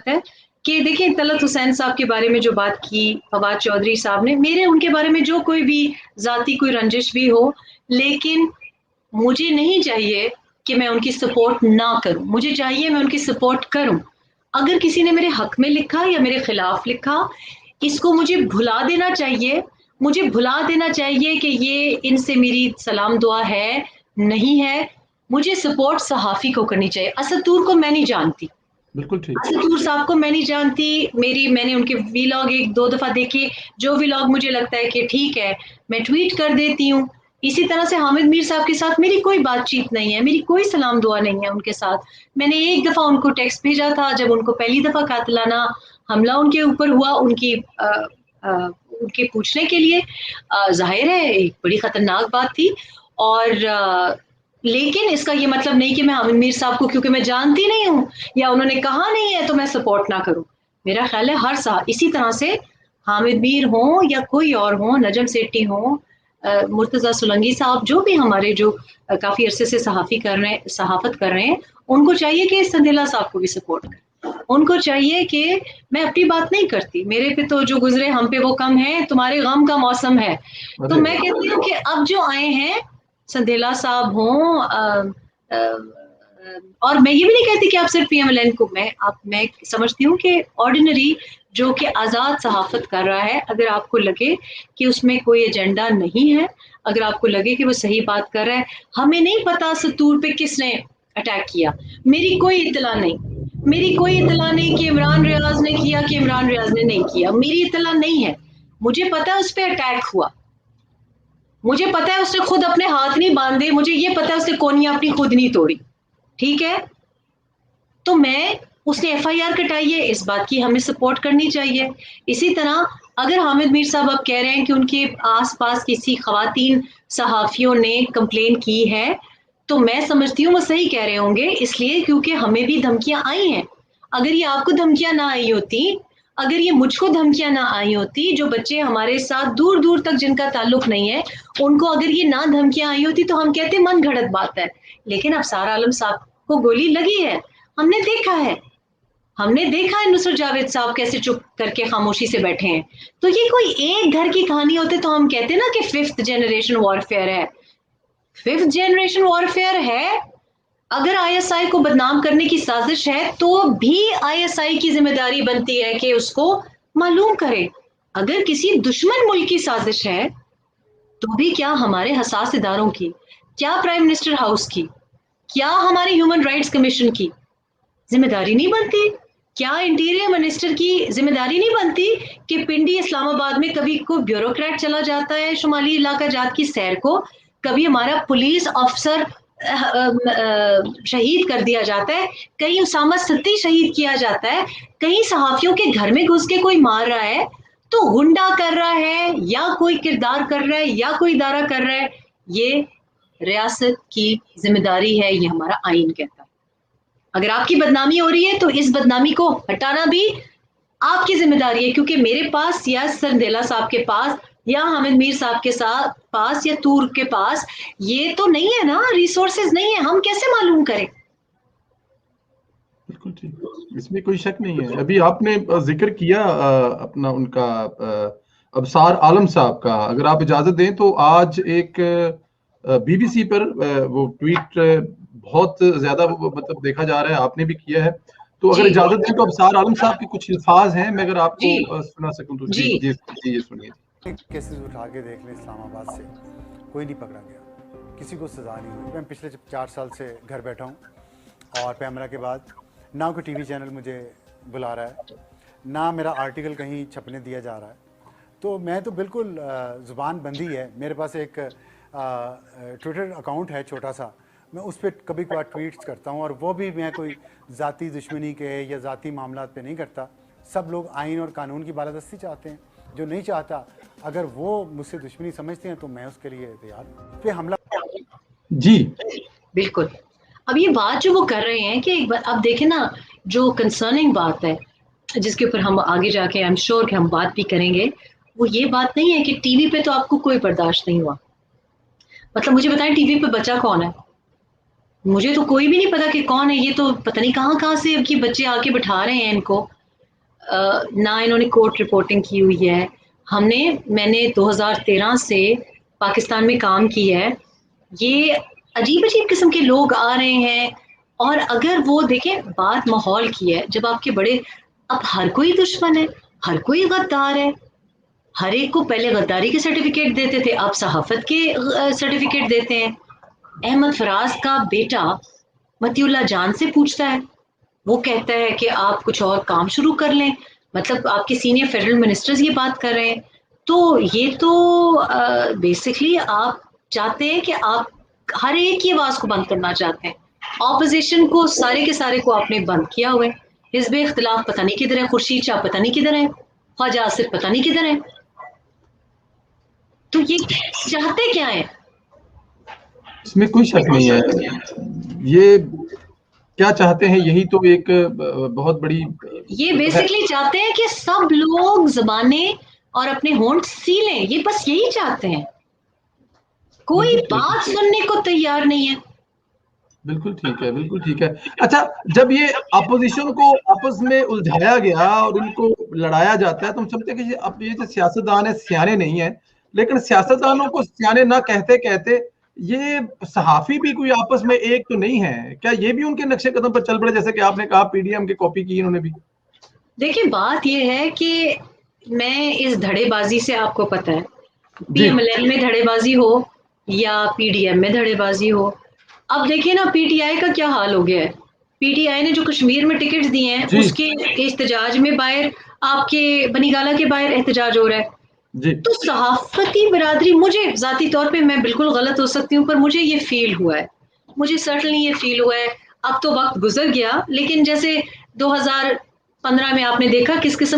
है कि देखिए तलत हुसैन साहब के बारे में जो बात की फवाद चौधरी साहब ने, मेरे उनके बारे में जो कोई भी जाती कोई रंजिश भी हो, लेकिन मुझे नहीं चाहिए कि मैं उनकी सपोर्ट ना करूं, मुझे चाहिए मैं उनकी सपोर्ट करूं। अगर किसी ने मेरे हक में लिखा या मेरे खिलाफ लिखा, इसको मुझे भुला देना चाहिए। मुझे भुला देना चाहिए कि ये इनसे मेरी सलाम दुआ है, नहीं है। मुझे सपोर्ट सहाफ़ी को करनी चाहिए। असद तूर को मैं नहीं जानती, बिल्कुल ठीक। असद तूर साहब को मैं नहीं जानती। मैंने उनके वीलॉग एक दो दफ़ा देखे, जो वीलॉग मुझे लगता है कि ठीक है, मैं ट्वीट कर देती हूँ। इसी तरह से हामिद मीर साहब के साथ मेरी कोई बातचीत नहीं है, मेरी कोई सलाम दुआ नहीं है उनके साथ। मैंने एक दफ़ा उनको टेक्स्ट भेजा था जब उनको पहली दफ़ा कातिलाना हमला उनके ऊपर हुआ, उनके पूछने के लिए। जाहिर है एक बड़ी खतरनाक बात थी। और लेकिन इसका ये मतलब नहीं कि मैं हामिद मीर साहब को क्योंकि मैं जानती नहीं हूँ या उन्होंने कहा नहीं है तो मैं सपोर्ट ना करूं। मेरा ख्याल है हर साल इसी तरह से हामिद मीर हो या कोई और हो, नजम सेठी हो, मुर्तजा सुलंगी साहब, जो भी हमारे जो काफी अरसे से सहाफत कर रहे हैं, उनको चाहिए कि संदेला साहब को भी सपोर्ट करें। उनको चाहिए कि मैं अपनी बात नहीं करती, मेरे पे तो जो गुजरे हम पे वो कम है, तुम्हारे गम का मौसम है। तो अरे मैं कहती हूँ कि अब जो आए हैं संदेला साहब हों, और मैं ये भी नहीं कहती कि आप सिर्फ पीएमएलएन को, मैं समझती हूँ कि ऑर्डिनरी जो कि आज़ाद सहाफत कर रहा है, अगर आपको लगे कि उसमें कोई एजेंडा नहीं है, अगर आपको लगे कि वो सही बात कर रहा है। हमें नहीं पता सतूर पे किसने अटैक किया, मेरी कोई इतला नहीं, मेरी कोई इतला नहीं कि इमरान रियाज ने किया कि इमरान रियाज ने नहीं किया, मेरी इतला नहीं है। मुझे पता है उस पर अटैक हुआ, मुझे पता है उसने खुद अपने हाथ नहीं बांधे, मुझे ये पता है उसने कोनियां अपनी खुद नहीं तोड़ी, ठीक है। तो मैं उसने एफआईआर कटाई है, इस बात की हमें सपोर्ट करनी चाहिए। इसी तरह अगर हामिद मीर साहब अब कह रहे हैं कि उनके आसपास किसी खवातीन सहाफियों ने कंप्लेन की है, तो मैं समझती हूँ वो सही कह रहे होंगे, इसलिए क्योंकि हमें भी धमकियां आई हैं। अगर ये आपको धमकियां ना आई होती, अगर ये मुझको धमकियां ना आई होती, जो बच्चे हमारे साथ दूर दूर तक जिनका ताल्लुक नहीं है, उनको अगर ये ना धमकियां आई होती तो हम कहते मन घड़त बात है। लेकिन अब सारा आलम साहब को गोली लगी है, हमने देखा है, हमने देखा है नुसरत जावेद साहब कैसे चुप करके खामोशी से बैठे हैं। तो ये कोई एक घर की कहानी होते तो हम कहते ना कि फिफ्थ जनरेशन वॉरफेयर है। फिफ्थ जनरेशन वॉरफेयर है। अगर आईएसआई को बदनाम करने की साजिश है तो भी आईएसआई की जिम्मेदारी बनती है कि उसको मालूम करे। अगर किसी दुश्मन मुल्क की साजिश है तो भी क्या हमारे हसास इदारों की, क्या प्राइम मिनिस्टर हाउस की, क्या हमारी ह्यूमन राइट्स कमीशन की जिम्मेदारी नहीं बनती? क्या इंटीरियर मिनिस्टर की जिम्मेदारी नहीं बनती कि पिंडी इस्लामाबाद में कभी कोई ब्यूरोक्रेट चला जाता है शुमाली इलाका जात की सैर को, कभी हमारा पुलिस ऑफिसर शहीद कर दिया जाता है, कहीं उसामा सत्ती शहीद किया जाता है, कहीं सहाफियों के घर में घुस के कोई मार रहा है, तो गुंडा कर रहा है या कोई किरदार कर रहा है या कोई इदारा कर रहा है, ये रियासत की जिम्मेदारी है, ये हमारा आइन कहता है। अगर आपकी बदनामी हो रही है तो इस बदनामी को हटाना भी आपकी जिम्मेदारी है, क्योंकि मेरे पास या सरदेला साहब के पास या हामिद मीर साहब के साथ पास या तूर के पास ये तो नहीं है ना, रिसोर्सेज नहीं है, हम कैसे मालूम करें? बिल्कुल ठीक, इसमें कोई शक नहीं है। अभी आपने जिक्र किया अपना उनका अबसार आलम साहब का, अगर आप इजाजत दें तो आज एक बीबीसी पर वो ट्वीट बहुत ज्यादा मतलब देखा जा रहा है, आपने भी किया है, तो अगर जी इजाजत दें तो अबसार आलम साहब के कुछ अल्फाज हैं, मैं अगर जी आपको सुना सकूं तो जी जी। जी जी, ये सुनिए। केसेस उठा के देख लें इस्लामाबाद से, कोई नहीं पकड़ा गया, किसी को सज़ा नहीं हुई। मैं पिछले 4 साल से घर बैठा हूँ और पैमरा के बाद ना कोई टीवी चैनल मुझे बुला रहा है, ना मेरा आर्टिकल कहीं छपने दिया जा रहा है। तो मैं तो बिल्कुल ज़ुबान बंदी है। मेरे पास एक ट्विटर अकाउंट है छोटा सा, मैं उस पर कभी कभार ट्वीट्स करता हूँ, और वो भी मैं कोई ज़ाती दुश्मनी के या ज़ाती मामलात पे नहीं करता। सब लोग आइन और कानून की बालादस्ती चाहते हैं, जो नहीं चाहता अगर वो मुझसे दुश्मनी समझते हैं तो मैं उसके लिए तैयार हूँ। पे हमला जी बिल्कुल। अब ये बात जो वो कर रहे हैं कि एक बार अब देखें ना, जो कंसर्निंग बात है जिसके ऊपर हम आगे जाके आई एम श्योर कि हम बात भी करेंगे, वो ये बात नहीं है कि टीवी पे तो आपको कोई बर्दाश्त नहीं हुआ। मतलब मुझे बताएं टीवी पे बचा कौन है? मुझे तो कोई भी नहीं पता कि कौन है ये, तो पता नहीं कहाँ से अब ये बच्चे आके बिठा रहे हैं इनको। ना इन्होंने कोर्ट रिपोर्टिंग की हुई है। मैंने 2013 से पाकिस्तान में काम किया है। ये अजीब-अजीब किस्म के लोग आ रहे हैं, और अगर वो देखें, बात माहौल की है, जब आपके बड़े, अब हर कोई दुश्मन है, हर कोई गद्दार है, हर एक को पहले गद्दारी के सर्टिफिकेट देते थे, अब सहाफत के सर्टिफिकेट देते हैं। अहमद फराज का बेटा मतीउल्लाह जान से पूछता है, वो कहता है कि आप कुछ और काम शुरू कर लें, मतलब आपके सीनियर फेडरल मिनिस्टर्स ये बात कर रहे हैं। तो ये तो बेसिकली आप चाहते हैं कि आप हर एक की आवाज को बंद करना चाहते हैं। ऑपोजिशन को, सारे के सारे को आपने बंद किया हुआ है। हिज़्ब इख्तिलाफ पता नहीं किधर है, खुर्शीद शाह पता नहीं किधर है, ख्वाजा आसिफ पता नहीं किधर है। तो ये चाहते क्या है? इसमें कोई शक नहीं है, ये क्या चाहते हैं, यही तो एक बहुत बड़ी, ये बेसिकली चाहते हैं कि सब लोग जबाने और अपने होंठ सी लें, ये बस यही चाहते हैं। कोई बात सुनने को तैयार नहीं है। बिल्कुल ठीक है, बिल्कुल ठीक है। अच्छा, जब ये अपोजिशन को आपस में उलझाया गया और इनको लड़ाया जाता है, तो हम समझते हैं कि अब ये जो सियासतदान है सियाने नहीं है, लेकिन सियासतदानों को सियाने ना कहते कहते ये सहाफी भी कोई आपस में एक तो नहीं है, क्या ये भी उनके नक्शे कदम पर चल पड़े, जैसे कि आपने कहा पीडीएम की कॉपी की इन्होंने भी? देखिए, बात ये है कि मैं इस धड़ेबाजी से, आपको पता है, पीएमएलएन में धड़ेबाजी हो या पीडीएम में धड़ेबाजी हो, अब देखिए ना पीटीआई का क्या हाल हो गया है। पीटीआई ने जो कश्मीर में टिकट दिए हैं, उसके एहतजाज में बाहर, आपके बनीगाला के बाहर एहतजाज हो रहा है। तो सहाफती बिरादरी, मुझे जाती तौर पे, मैं बिल्कुल गलत हो सकती हूँ, पर मुझे ये फील हुआ है, मुझे सर्टनली ये फील हुआ है। अब तो वक्त गुजर गया, लेकिन जैसे 2015 में आपने देखा किस किस्म